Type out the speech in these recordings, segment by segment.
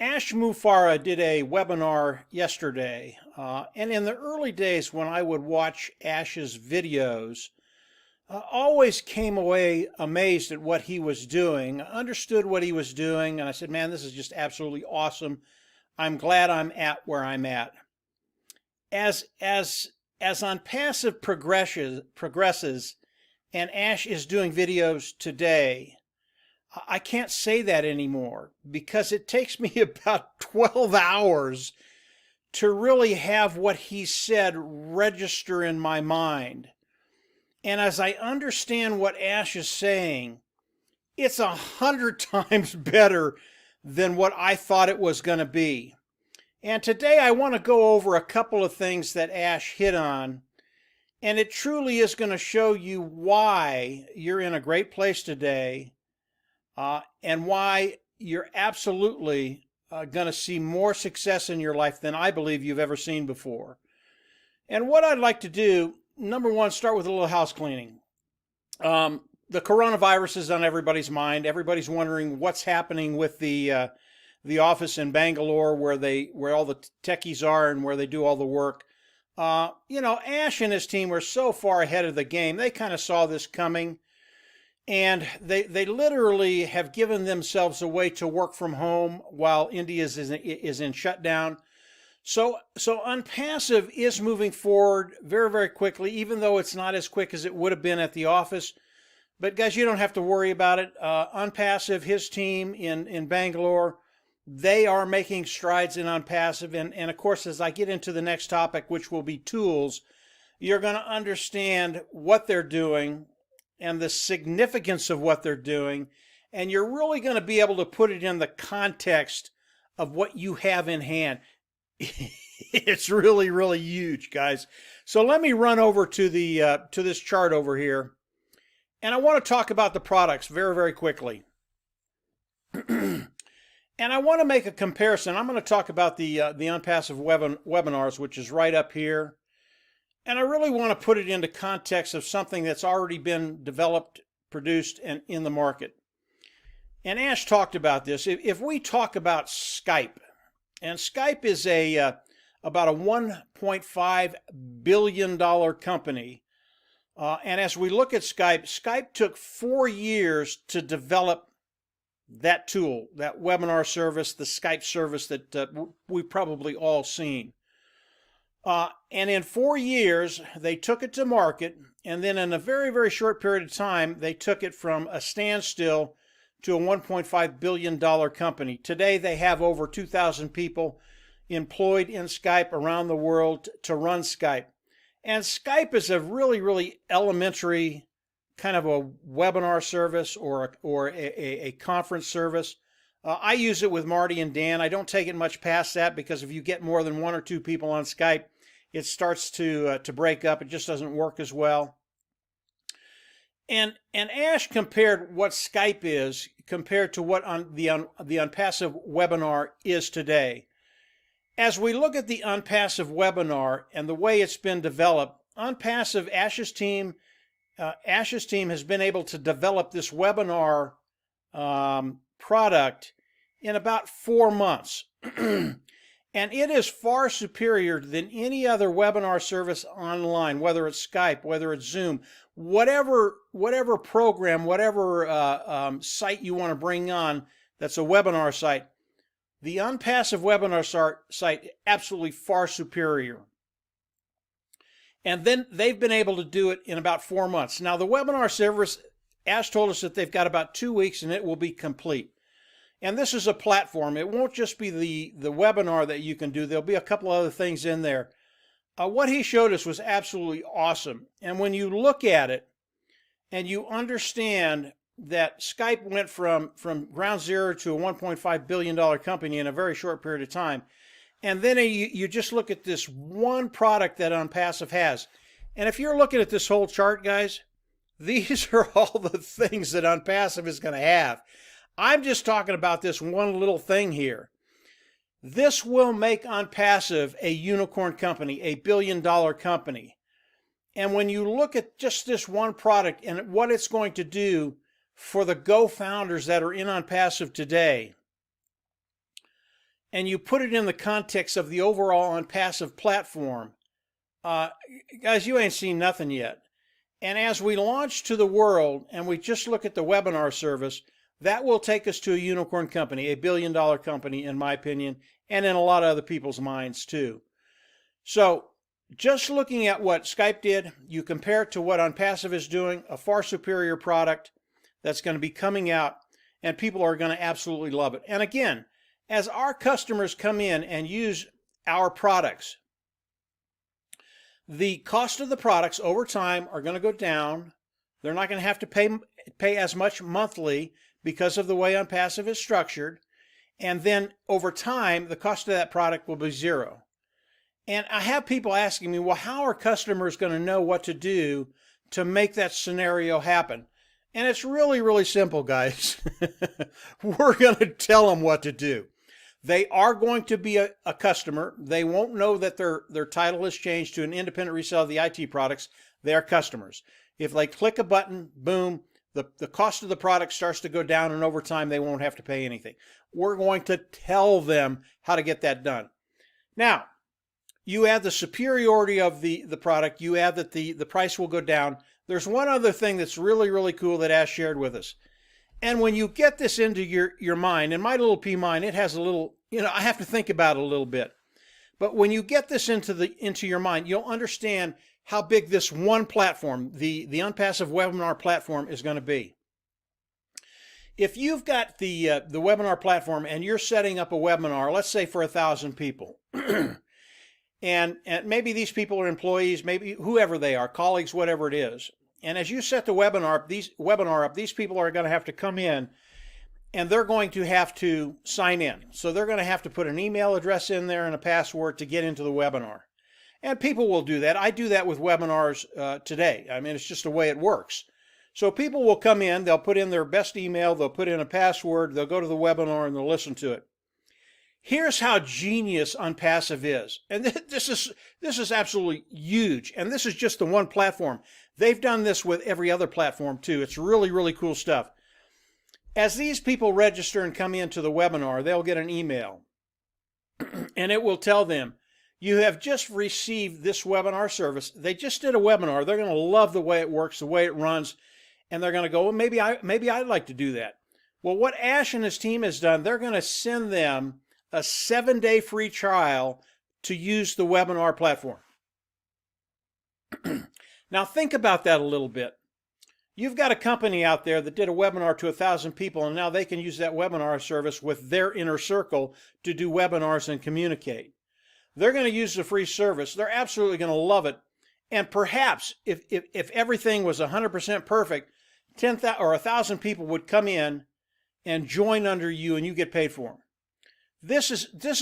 Ash Mufareh did a webinar yesterday, and in the early days when I would watch Ash's videos, always came away amazed at what he was doing, understood what he was doing, and I said, man, this is just absolutely awesome. I'm glad I'm at where I'm at. As Onpassive progresses and Ash is doing videos today, I can't say that anymore because it takes me about 12 hours to really have what he said register in my mind. And as I understand what Ash is saying, it's 100 times better than what I thought it was going to be. And today I want to go over a couple of things that Ash hit on, and it truly is going to show you why you're in a great place today, and why you're absolutely going to see more success in your life than I believe you've ever seen before. And what I'd like to do, number one, start with a little house cleaning. The coronavirus is on everybody's mind. Everybody's wondering what's happening with the office in Bangalore where all the techies are and where they do all the work. Ash and his team were so far ahead of the game. They kind of saw this coming. And they literally have given themselves a way to work from home while India is in shutdown. So Onpassive is moving forward very, very quickly, even though it's not as quick as it would have been at the office. But guys, you don't have to worry about it. Onpassive, his team in Bangalore, they are making strides in Onpassive. And of course, as I get into the next topic, which will be tools, you're going to understand what they're doing and the significance of what they're doing, and you're really going to be able to put it in the context of what you have in hand. It's really, really huge, guys. So let me run over to this chart over here, and I want to talk about the products very, very quickly. And I want to make a comparison. I'm going to talk about the Onpassive webinars, which is right up here. And I really want to put it into context of something that's already been developed, produced, and in the market. And Ash talked about this. If we talk about Skype, and Skype is about a $1.5 billion company. And as we look at Skype, Skype took 4 years to develop that tool, that webinar service, the Skype service that we've probably all seen. And in 4 years, they took it to market, and then in a very, very short period of time, they took it from a standstill to a $1.5 billion company. Today, they have over 2,000 people employed in Skype around the world to run Skype. And Skype is a really, really elementary kind of a webinar service or a conference service. I use it with Marty and Dan. I don't take it much past that because if you get more than 1 or 2 people on Skype, it starts to break up. It just doesn't work as well. And Ash compared what Skype is compared to what the Onpassive webinar is today. As we look at the Onpassive webinar and the way it's been developed, Onpassive, Ash's team has been able to develop this webinar product in about 4 months. And it is far superior than any other webinar service online, whether it's Skype, whether it's Zoom, whatever program, whatever site you want to bring on that's a webinar site. The Onpassive webinar site absolutely far superior. And then they've been able to do it in about 4 months. Now the webinar service, Ash told us that they've got about 2 weeks and it will be complete. And this is a platform. It won't just be the webinar that you can do. There'll be a couple other things in there. What he showed us was absolutely awesome. And when you look at it and you understand that Skype went from ground zero to a $1.5 billion company in a very short period of time, and then you just look at this one product that Onpassive has. And if you're looking at this whole chart, guys, these are all the things that Onpassive is going to have. I'm just talking about this one little thing here. This will make Onpassive a unicorn company, a billion-dollar company. And when you look at just this one product and what it's going to do for the Go founders that are in Onpassive today, and you put it in the context of the overall Onpassive platform, guys, you ain't seen nothing yet. And as we launch to the world and we just look at the webinar service, that will take us to a unicorn company, a billion-dollar company, in my opinion, and in a lot of other people's minds too. So just looking at what Skype did, you compare it to what Onpassive is doing, a far superior product that's going to be coming out, and people are going to absolutely love it. And again, as our customers come in and use our products, the cost of the products over time are going to go down. They're not going to have to pay as much monthly because of the way Onpassive is structured. And then over time, the cost of that product will be zero. And I have people asking me, well, how are customers going to know what to do to make that scenario happen? And it's really, really simple, guys. We're going to tell them what to do. They are going to be a customer. They won't know that their title has changed to an independent reseller of the IT products. They are customers. If they click a button, boom, the cost of the product starts to go down, and over time they won't have to pay anything. We're going to tell them how to get that done. Now, you add the superiority of the product. You add that the price will go down. There's one other thing that's really, really cool that Ash shared with us. And when you get this into your mind, in my little pea mind, it has a little, I have to think about it a little bit. But when you get this into your mind, you'll understand how big this one platform, the Onpassive webinar platform, is going to be. If you've got the webinar platform and you're setting up a webinar, let's say for 1,000 people, and maybe these people are employees, maybe whoever they are, colleagues, whatever it is. And as you set the webinar up, these people are going to have to come in and they're going to have to sign in. So they're going to have to put an email address in there and a password to get into the webinar. And people will do that. I do that with webinars today. I mean, it's just the way it works. So people will come in, they'll put in their best email, they'll put in a password, they'll go to the webinar and they'll listen to it. Here's how genius Onpassive is. And this is absolutely huge. And this is just the one platform. They've done this with every other platform too. It's really, really cool stuff. As these people register and come into the webinar, they'll get an email. And it will tell them, you have just received this webinar service. They just did a webinar. They're going to love the way it works, the way it runs. And they're going to go, well, maybe I'd like to do that. Well, what Ash and his team has done, they're going to send them a 7-day free trial to use the webinar platform. Now think about that a little bit. You've got a company out there that did a webinar to 1,000 people, and now they can use that webinar service with their inner circle to do webinars and communicate. They're going to use the free service. They're absolutely going to love it. And perhaps if everything was 100% perfect, 10,000 or 1,000 people would come in and join under you, and you get paid for them. This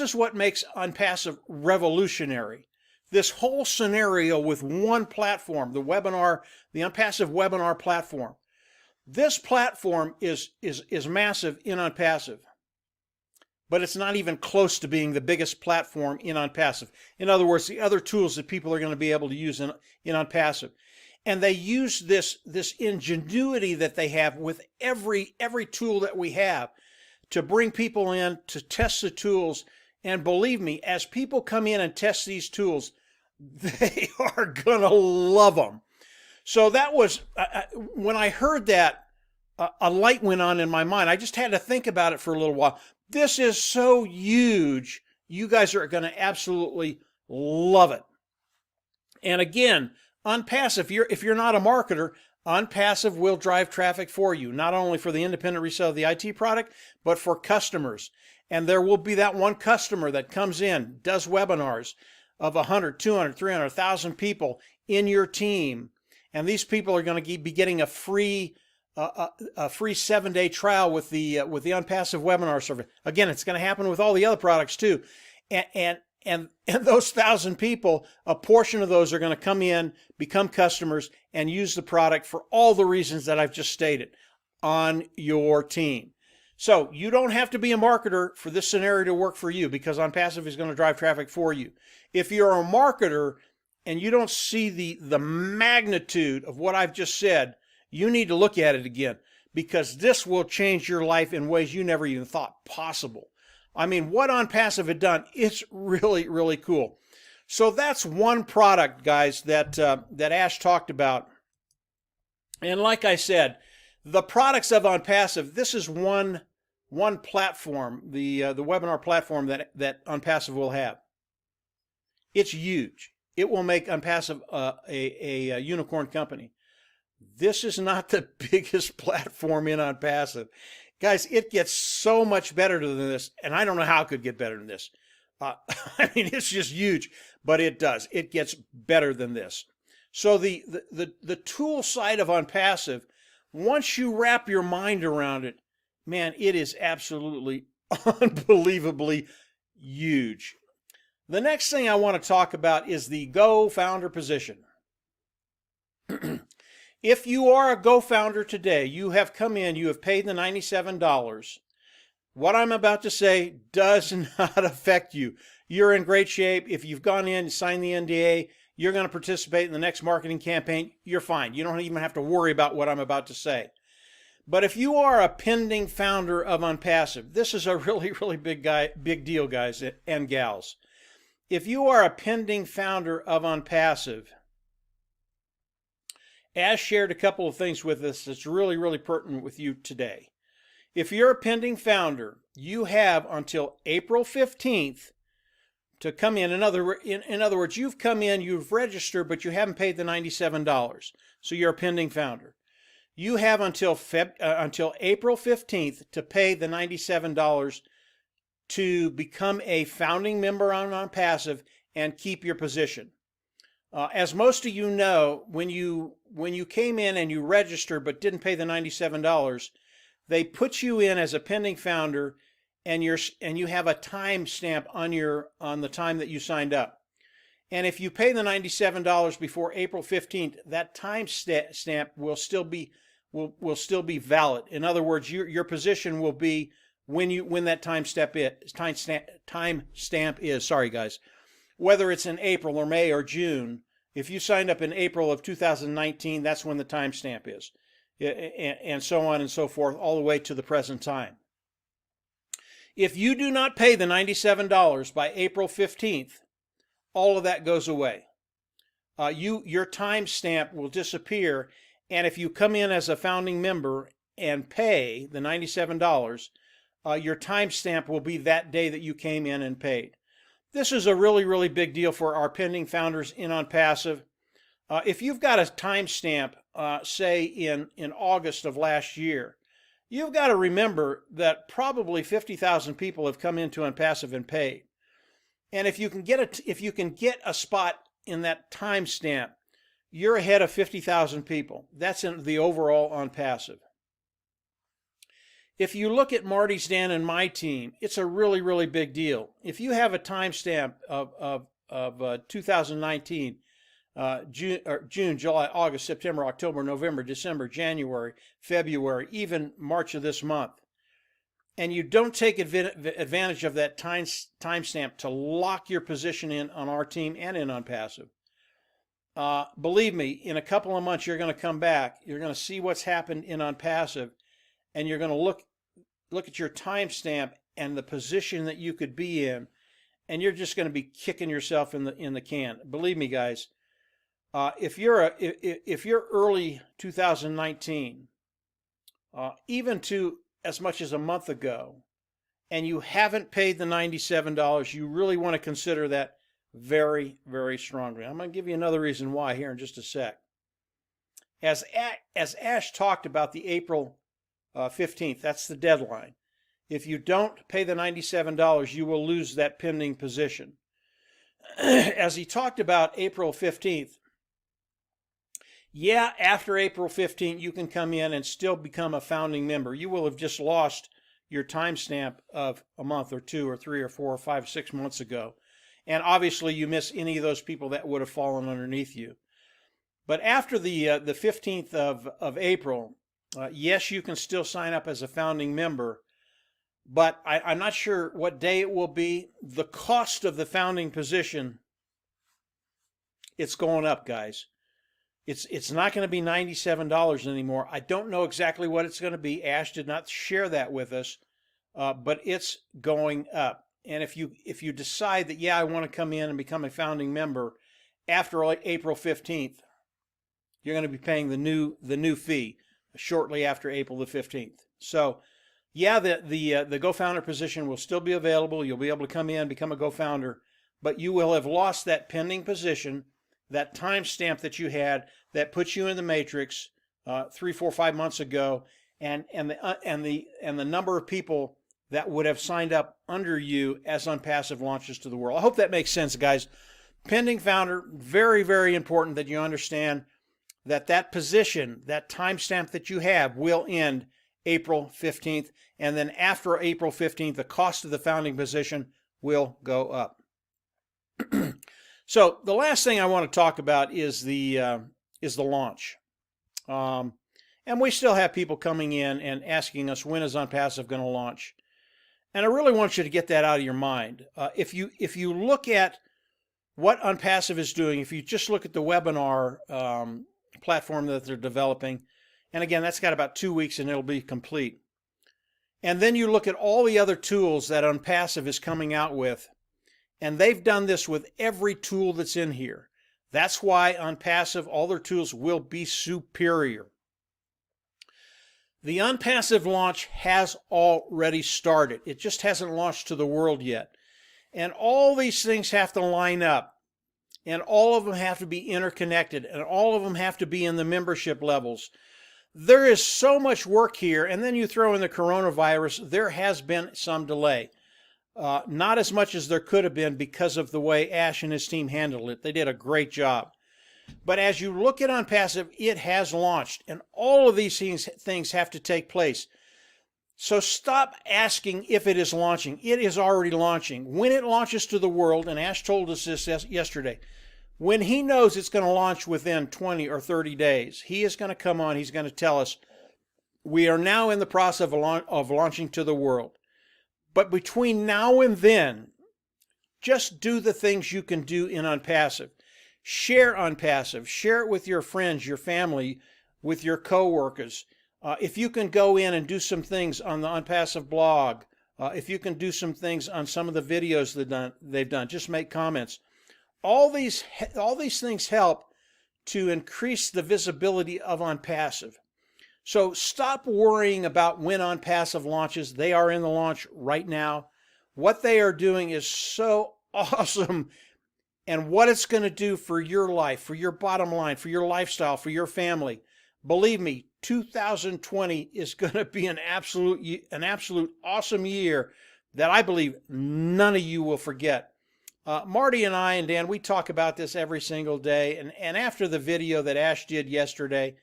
is what makes Onpassive revolutionary. This whole scenario with one platform, the Onpassive webinar platform. This platform is massive in Onpassive, but it's not even close to being the biggest platform in Onpassive. In other words, the other tools that people are going to be able to use in Onpassive. And they use this ingenuity that they have with every tool that we have to bring people in to test the tools. And believe me, as people come in and test these tools, they are going to love them. So that was, when I heard that, a light went on in my mind. I just had to think about it for a little while. This is so huge. You guys are going to absolutely love it. And again, Onpassive, if you're not a marketer, Onpassive will drive traffic for you, not only for the independent resale of the IT product, but for customers. And there will be that one customer that comes in, does webinars of 100, 200, 300, 1,000 people in your team. And these people are going to be getting a free 7-day trial with the Onpassive webinar service. Again, it's going to happen with all the other products too. And those 1,000 people, a portion of those are going to come in, become customers, and use the product for all the reasons that I've just stated on your team. So you don't have to be a marketer for this scenario to work for you, because Onpassive is going to drive traffic for you. If you're a marketer and you don't see the magnitude of what I've just said, you need to look at it again, because this will change your life in ways you never even thought possible. I mean, what Onpassive had done, it's really, really cool. So that's one product, guys, that Ash talked about. And like I said, the products of Onpassive, this is one platform, the webinar platform that Onpassive will have. It's huge. It will make Onpassive a unicorn company. This is not the biggest platform in Onpassive. Guys, it gets so much better than this, and I don't know how it could get better than this. I mean, it's just huge, but it does. It gets better than this. So the tool side of Onpassive, once you wrap your mind around it, man, it is absolutely unbelievably huge. The next thing I want to talk about is the Go Founder position. If you are a Go Founder today, you have come in, you have paid the $97. What I'm about to say does not affect you. You're in great shape. If you've gone in and signed the NDA, you're going to participate in the next marketing campaign, you're fine. You don't even have to worry about what I'm about to say. But if you are a pending founder of Onpassive, this is a really, really big deal, guys and gals. If you are a pending founder of Onpassive, Ash shared a couple of things with us that's really, really pertinent with you today. If you're a pending founder, you have until April 15th to come in. In other words, you've come in, you've registered, but you haven't paid the $97. So you're a pending founder. You have until April 15th to pay the $97 to become a founding member on Onpassive and keep your position. As most of you know, when you came in and you registered but didn't pay the $97, they put you in as a pending founder, and you have a time stamp on the time that you signed up. And if you pay the $97 before April 15th, that time stamp will still be valid. In other words, your position will be when that time stamp is. Sorry, guys. Whether it's in April or May or June, if you signed up in April of 2019, that's when the time stamp is, and so on and so forth, all the way to the present time. If you do not pay the $97 by April 15th, all of that goes away. Your time stamp will disappear, and if you come in as a founding member and pay the $97, your time stamp will be that day that you came in and paid. This is a really, really big deal for our pending founders in Onpassive. If you've got a timestamp, say in August of last year, you've got to remember that probably 50,000 people have come into Onpassive and paid. And if you can get a spot in that timestamp, you're ahead of 50,000 people. That's in the overall Onpassive. If you look at Marty's, Dan, and my team, it's a really, really big deal. If you have a timestamp of 2019, June, July, August, September, October, November, December, January, February, even March of this month, and you don't take advantage of that timestamp to lock your position in on our team and in Onpassive, believe me, in a couple of months, you're going to come back. You're going to see what's happened in Onpassive, and you're going to look at your timestamp and the position that you could be in, and you're just going to be kicking yourself in the can. Believe me, guys. If you're early 2019, even to as much as a month ago, and you haven't paid the $97, you really want to consider that very, very strongly. I'm going to give you another reason why here in just a sec. As Ash talked about the April 15th, that's the deadline. If you don't pay the $97, you will lose that pending position. As he talked about April 15th, yeah, after April 15th, you can come in and still become a founding member. You will have just lost your timestamp of a month or 2 or 3 or 4 or 5, 6 months ago. And obviously, you miss any of those people that would have fallen underneath you. But after the 15th of April, yes, you can still sign up as a founding member, but I'm not sure what day it will be. The cost of the founding position, it's going up, guys. It's not going to be $97 anymore. I don't know exactly what it's going to be. Ash did not share that with us. but it's going up. And if you decide that, yeah, I want to come in and become a founding member after April 15th, you're going to be paying the new fee shortly after April the 15th. So, yeah, the GoFounder position will still be available. You'll be able to come in, become a GoFounder, but you will have lost that pending position, that timestamp that you had that put you in the matrix 3, 4, 5 months ago, and the number of people that would have signed up under you as Onpassive launches to the world. I hope that makes sense, guys. Pending founder, very, very important that you understand that position, that timestamp that you have, will end April 15th. And then after April 15th, the cost of the founding position will go up. So the last thing I want to talk about is the launch. And we still have people coming in and asking us, when is Onpassive going to launch? And I really want you to get that out of your mind. If you look at what Onpassive is doing, if you just look at the webinar platform that they're developing, and again, that's got about 2 weeks and it'll be complete. And then you look at all the other tools that Onpassive is coming out with, and they've done this with every tool that's in here. That's why Onpassive, all their tools will be superior. The Onpassive launch has already started. It just hasn't launched to the world yet. And all these things have to line up. And all of them have to be interconnected. And all of them have to be in the membership levels. There is so much work here. And then you throw in the coronavirus. There has been some delay. Not as much as there could have been because of the way Ash and his team handled it. They did a great job. But as you look at Onpassive, it has launched, and all of these things have to take place. So stop asking if it is launching. It is already launching. When it launches to the world, and Ash told us this yesterday, when he knows it's going to launch within 20 or 30 days, he is going to come on, he's going to tell us, we are now in the process of launching to the world. But between now and then, just do the things you can do in Onpassive. Share Onpassive. Share it with your friends, your family, with your coworkers. If you can go in and do some things on the Onpassive blog, if you can do some things on some of the videos they've done, just make comments. All these things help to increase the visibility of Onpassive. So stop worrying about when Onpassive launches. They are in the launch right now. What they are doing is so awesome. And what it's going to do for your life, for your bottom line, for your lifestyle, for your family. Believe me, 2020 is going to be an absolute awesome year that I believe none of you will forget. Marty and I and Dan, we talk about this every single day. And after the video that Ash did yesterday,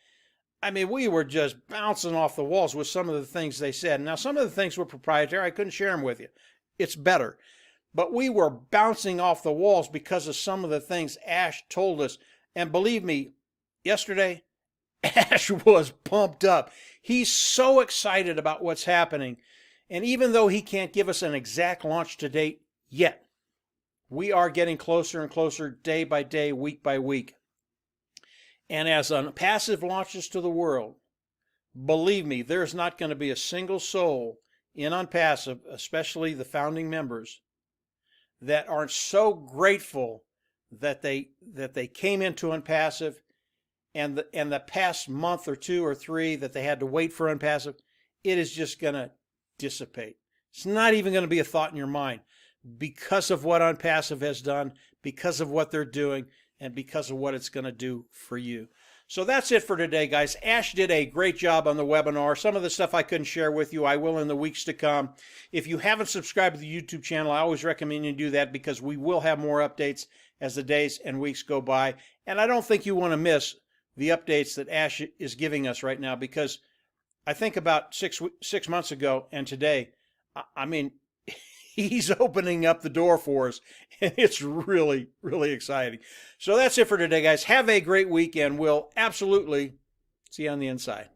I mean, we were just bouncing off the walls with some of the things they said. Now, some of the things were proprietary. I couldn't share them with you. It's better. But we were bouncing off the walls because of some of the things Ash told us. And believe me, yesterday, Ash was pumped up. He's so excited about what's happening. And even though he can't give us an exact launch to date yet, we are getting closer and closer day by day, week by week. And as Onpassive launches to the world, believe me, there's not going to be a single soul in Onpassive, especially the founding members, that aren't so grateful that they came into Onpassive, and the past month or 2 or 3 that they had to wait for Onpassive, it is just going to dissipate. It's not even going to be a thought in your mind because of what Onpassive has done, because of what they're doing, and because of what it's going to do for you. So that's it for today, guys. Ash did a great job on the webinar. Some of the stuff I couldn't share with you, I will in the weeks to come. If you haven't subscribed to the YouTube channel, I always recommend you do that because we will have more updates as the days and weeks go by. And I don't think you want to miss the updates that Ash is giving us right now, because I think about 6 months ago and today, I mean, he's opening up the door for us, and it's really, really exciting. So that's it for today, guys. Have a great weekend. We'll absolutely see you on the inside.